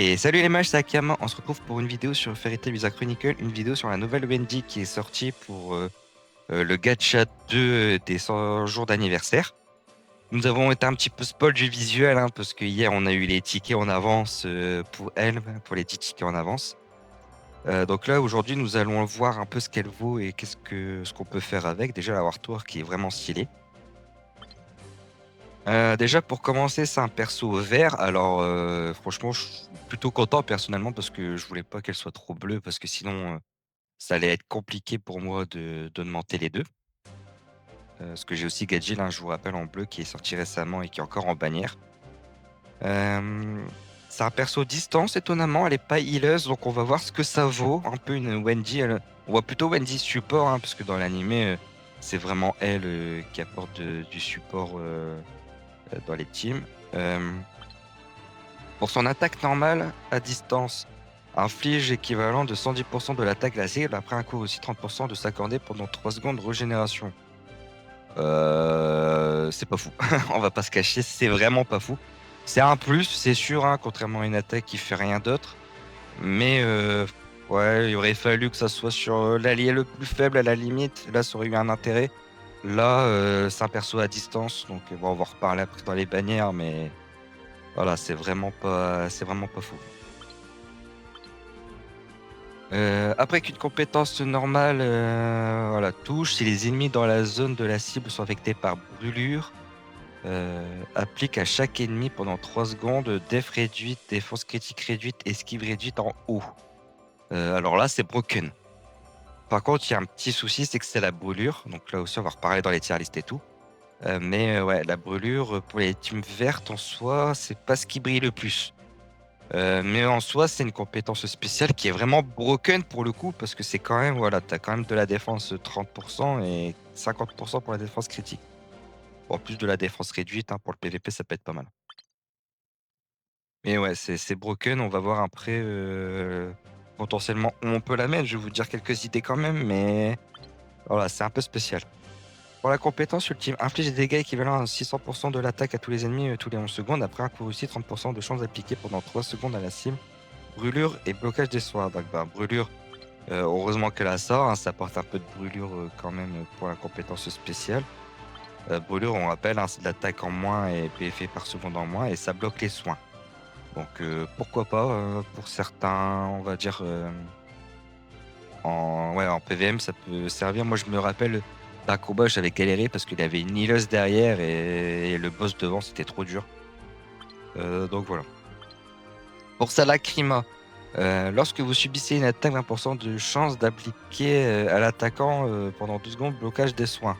Et salut les mages, c'est Akama. On se retrouve pour une vidéo sur Fairy Tail Wizard Chronicle, une vidéo sur la nouvelle Wendy qui est sortie pour le gacha 2 des 100 jours d'anniversaire. Nous avons été un petit peu spoil du visuel, hein, parce que hier on a eu les tickets en avance pour elle, pour les 10 tickets en avance. Donc là aujourd'hui nous allons voir un peu ce qu'elle vaut et ce qu'on peut faire avec. Déjà la Wartour qui est vraiment stylée. Déjà pour commencer, c'est un perso vert. Alors franchement, je suis plutôt content personnellement parce que je voulais pas qu'elle soit trop bleue parce que sinon, ça allait être compliqué pour moi de d'augmenter les 2. Parce que j'ai aussi Gadget, hein, je vous rappelle, en bleu qui est sorti récemment et qui est encore en bannière. Hem, c'est un perso distance étonnamment, elle est pas healeuse, donc on va voir ce que ça vaut. Un peu une Wendy, on voit plutôt Wendy support, hein, parce que dans l'animé, c'est vraiment elle, qui apporte du support, dans les teams. Hem Pour son attaque normale à distance, inflige équivalent de 110 de l'attaque de la cible après un coup aussi 30 de s'accorder pendant 3 secondes de régénération. C'est pas fou. On va pas se cacher, c'est vraiment pas fou. C'est un plus, c'est sûr, hein, contrairement à une attaque qui fait rien d'autre. Mais ouais, il aurait fallu que ça soit sur, l'allié le plus faible à la limite. Là, ça aurait eu un intérêt. Là, c'est un perso à distance, donc bon, on va en reparler après dans les bannières, mais voilà, c'est vraiment pas fou. Après qu'une compétence normale, voilà, touche, si les ennemis dans la zone de la cible sont affectés par brûlure, applique à chaque ennemi pendant 3 secondes, def réduite, défense critique réduite, esquive réduite en haut. Alors là, c'est broken. Par contre, il y a un petit souci, c'est que c'est la brûlure, donc là aussi on va reparler dans les tier list et tout. Mais ouais, la brûlure, pour les teams vertes en soi, c'est pas ce qui brille le plus. Mais en soi, c'est une compétence spéciale qui est vraiment broken pour le coup, parce que c'est quand même, voilà, tu as quand même de la défense 30 et 50 pour la défense critique. En plus de la défense réduite, hein, pour le PVP, ça peut être pas mal. Mais ouais, c'est broken, on va voir après, potentiellement où on peut la mettre. Je vais vous dire quelques idées quand même, mais voilà, c'est un peu spécial. Pour la compétence ultime, inflige des dégâts équivalents à 600 de l'attaque à tous les ennemis, tous les 11 secondes. Après un coup aussi, 30 de chance d'appliquer pendant 3 secondes à la cible. Brûlure et blocage des soins. Donc bah, brûlure, heureusement qu'elle a ça, hein, ça apporte un peu de brûlure, quand même, pour la compétence spéciale. Brûlure, on rappelle, hein, c'est de l'attaque en moins et PFE par seconde en moins et ça bloque les soins. Donc pourquoi pas, pour certains, on va dire, en PVM, ça peut servir. Moi, je me rappelle d'un combat, j'avais galéré parce qu'il y avait une healeuse derrière et le boss devant, c'était trop dur. Donc voilà. Pour sa lacryma, lorsque vous subissez une attaque, 20 de chance d'appliquer, à l'attaquant, pendant 12 secondes, blocage des soins.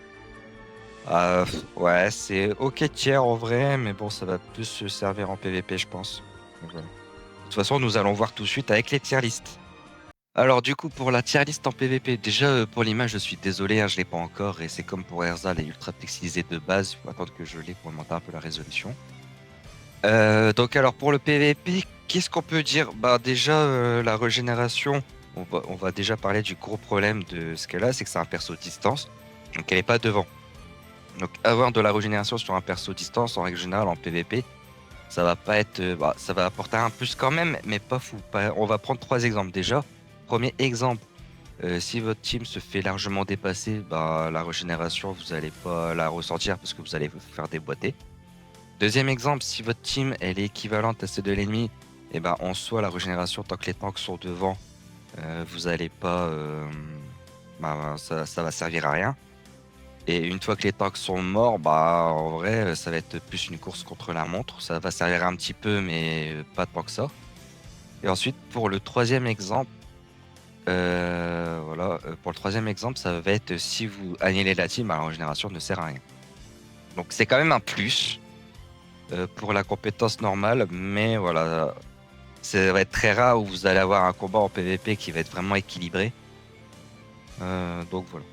Ouais, c'est OK tiers en vrai, mais bon, ça va plus se servir en PVP, je pense. Donc voilà. De toute façon, nous allons voir tout de suite avec les tier list. Alors du coup, pour la tier list en PVP, déjà, pour l'image, je suis désolé, hein, je l'ai pas encore et c'est comme pour Erza, elle est ultra pixelisée de base, il faut attendre que je l'ai pour augmenter un peu la résolution. Donc alors pour le PVP, qu'est-ce qu'on peut dire? Bah déjà, la régénération, on va déjà parler du gros problème de ce qu'elle a, c'est que c'est un perso distance, donc elle est pas devant. Donc avoir de la régénération sur un perso distance, en règle générale en PVP, ça va pas être, bah, ça va apporter un plus quand même, mais pas fou. On va prendre 3 exemples déjà. Premier exemple, si votre team se fait largement dépasser, bah, la régénération, vous allez pas la ressentir parce que vous allez vous faire déboîter. Deuxième exemple, si votre team elle est équivalente à celle de l'ennemi, et ben, en soi, la régénération, tant que les tanks sont devant, vous allez pas, bah, ça va servir à rien. Et une fois que les tanks sont morts, bah, en vrai, ça va être plus une course contre la montre. Ça va servir un petit peu, mais pas tant que ça. Et ensuite, pour le troisième exemple, voilà, pour le troisième exemple, ça va être si vous annihilez la team, bah, la régénération ne sert à rien. Donc c'est quand même un plus, pour la compétence normale, mais voilà, ça va être très rare où vous allez avoir un combat en PVP qui va être vraiment équilibré. Donc voilà.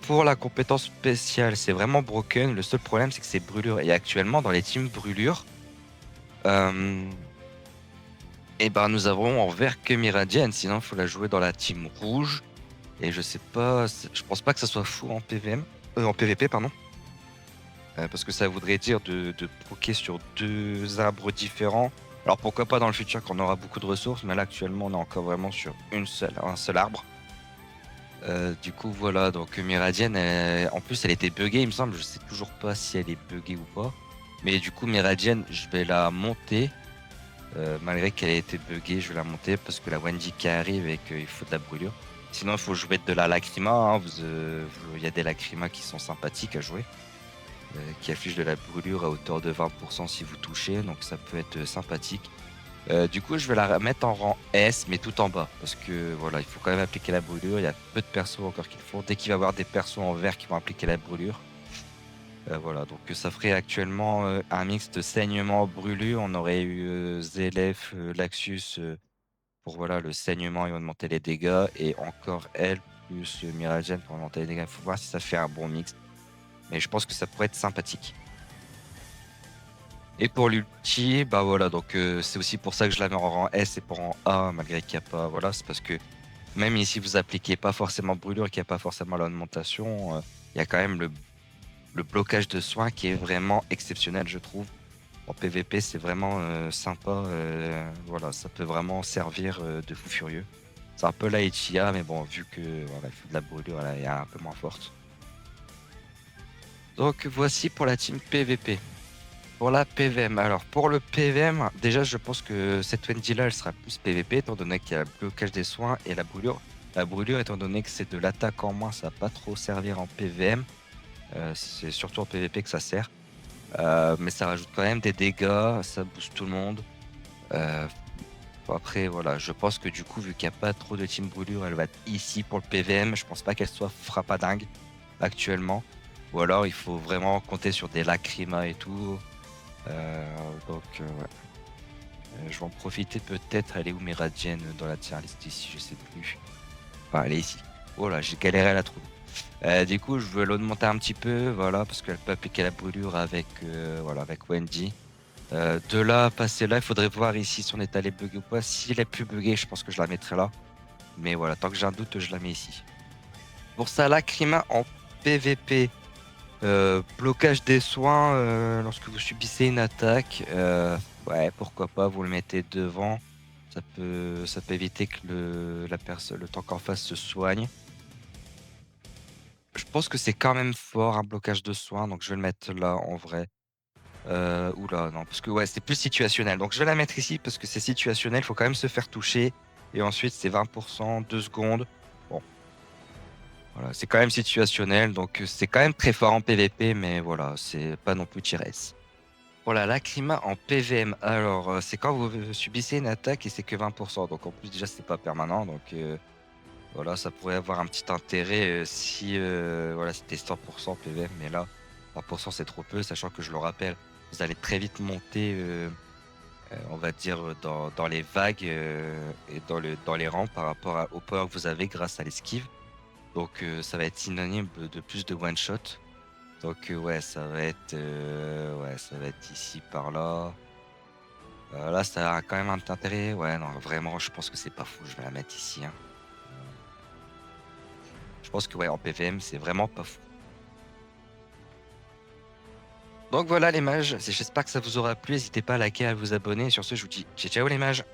Pour la compétence spéciale, c'est vraiment broken. Le seul problème, c'est que c'est brûlure. Et actuellement, dans les teams brûlure, euh, et ben, nous avons en vert que Miradian. Sinon, il faut la jouer dans la team rouge. Et je sais pas, je pense pas que ça soit fou en PVM, en PVP, pardon. Parce que ça voudrait dire de proquer sur 2 arbres différents. Alors pourquoi pas dans le futur quand on aura beaucoup de ressources, mais là actuellement on est encore vraiment sur un seul arbre. Du coup voilà, donc Myradienne, en plus elle était buggée il me semble, je sais toujours pas si elle est buggée ou pas. Mais du coup Myradienne, je vais la monter, malgré qu'elle ait été buggée, je vais la monter parce que la Wendy qui arrive et qu'il faut de la brûlure. Sinon il faut jouer de la lacryma, hein, il y a des lacrymas qui sont sympathiques à jouer, qui affichent de la brûlure à hauteur de 20% si vous touchez, donc ça peut être sympathique. Du coup, je vais la mettre en rang S, mais tout en bas. Parce que voilà, il faut quand même appliquer la brûlure. Il y a peu de persos encore qui le font. Dès qu'il va y avoir des persos en vert qui vont appliquer la brûlure. Voilà, donc ça ferait actuellement un mix de saignement brûlure. On aurait eu Zélef, Laxus pour voilà, le saignement et augmenter les dégâts. Et encore elle, plus Miragen pour augmenter les dégâts. Il faut voir si ça fait un bon mix. Mais je pense que ça pourrait être sympathique. Et pour l'ulti, bah voilà, donc c'est aussi pour ça que je la mets en rang S et pour en A, malgré qu'il n'y a pas. Voilà, c'est parce que même ici vous appliquez pas forcément brûlure, qu'il n'y a pas forcément l'augmentation, il y a quand même le blocage de soins qui est vraiment exceptionnel, je trouve. En PVP, c'est vraiment sympa. Voilà, ça peut vraiment servir de fou furieux. C'est un peu la Ichiya, mais bon, vu que voilà, il faut de la brûlure, elle est un peu moins forte. Donc voici pour la team PVP. Pour la PVM, alors pour le PVM, déjà je pense que cette Wendy là elle sera plus PVP étant donné qu'il y a le blocage des soins et la brûlure. La brûlure étant donné que c'est de l'attaque en moins, ça va pas trop servir en PVM. C'est surtout en PVP que ça sert. Mais ça rajoute quand même des dégâts, ça booste tout le monde. Euh, Après voilà, je pense que du coup vu qu'il n'y a pas trop de team brûlure, elle va être ici pour le PVM. Je pense pas qu'elle soit frappadingue actuellement. Ou alors il faut vraiment compter sur des lacrymas et tout. Ouais. Je vais en profiter peut-être. Elle est où Méradienne dans la tier list ici? Je sais plus. Enfin, elle est ici. Oh là, j'ai galéré à la trouver. Du coup, je veux l'augmenter un petit peu, voilà, parce qu'elle peut appliquer la brûlure avec, voilà, avec Wendy. De là, à passer là, il faudrait voir ici si on est allé bugger ou pas. Si elle est plus buggée, je pense que je la mettrai là. Mais voilà, tant que j'ai un doute, je la mets ici. Pour ça, la Crima en PVP. Blocage des soins lorsque vous subissez une attaque. Ouais, pourquoi pas, vous le mettez devant. Ça peut éviter que le tank en face se soigne. Je pense que c'est quand même fort un blocage de soins, donc je vais le mettre là en vrai. Oula, non, parce que ouais, c'est plus situationnel. Donc je vais la mettre ici parce que c'est situationnel, il faut quand même se faire toucher. Et ensuite, c'est 20%, 2 secondes. Bon, voilà, c'est quand même situationnel, donc c'est quand même très fort en PVP, mais voilà, c'est pas non plus tier S. Voilà, Lacrima en PVM. Alors, c'est quand vous subissez une attaque et c'est que 20%. Donc en plus, déjà, c'est pas permanent. Donc voilà, ça pourrait avoir un petit intérêt si voilà, c'était 100% PVM. Mais là, 20% c'est trop peu, sachant que je le rappelle, vous allez très vite monter, on va dire, dans les vagues et dans les rangs par rapport au power que vous avez grâce à l'esquive. Donc ça va être synonyme de plus de one-shot. Donc ouais, ça va être ici par là. Là, ça a quand même un petit intérêt. Ouais, non, vraiment, je pense que c'est pas fou. Je vais la mettre ici, hein. Je pense que ouais, en PVM, c'est vraiment pas fou. Donc voilà les mages, j'espère que ça vous aura plu. N'hésitez pas à liker, à vous abonner. Et sur ce, je vous dis ciao ciao les mages.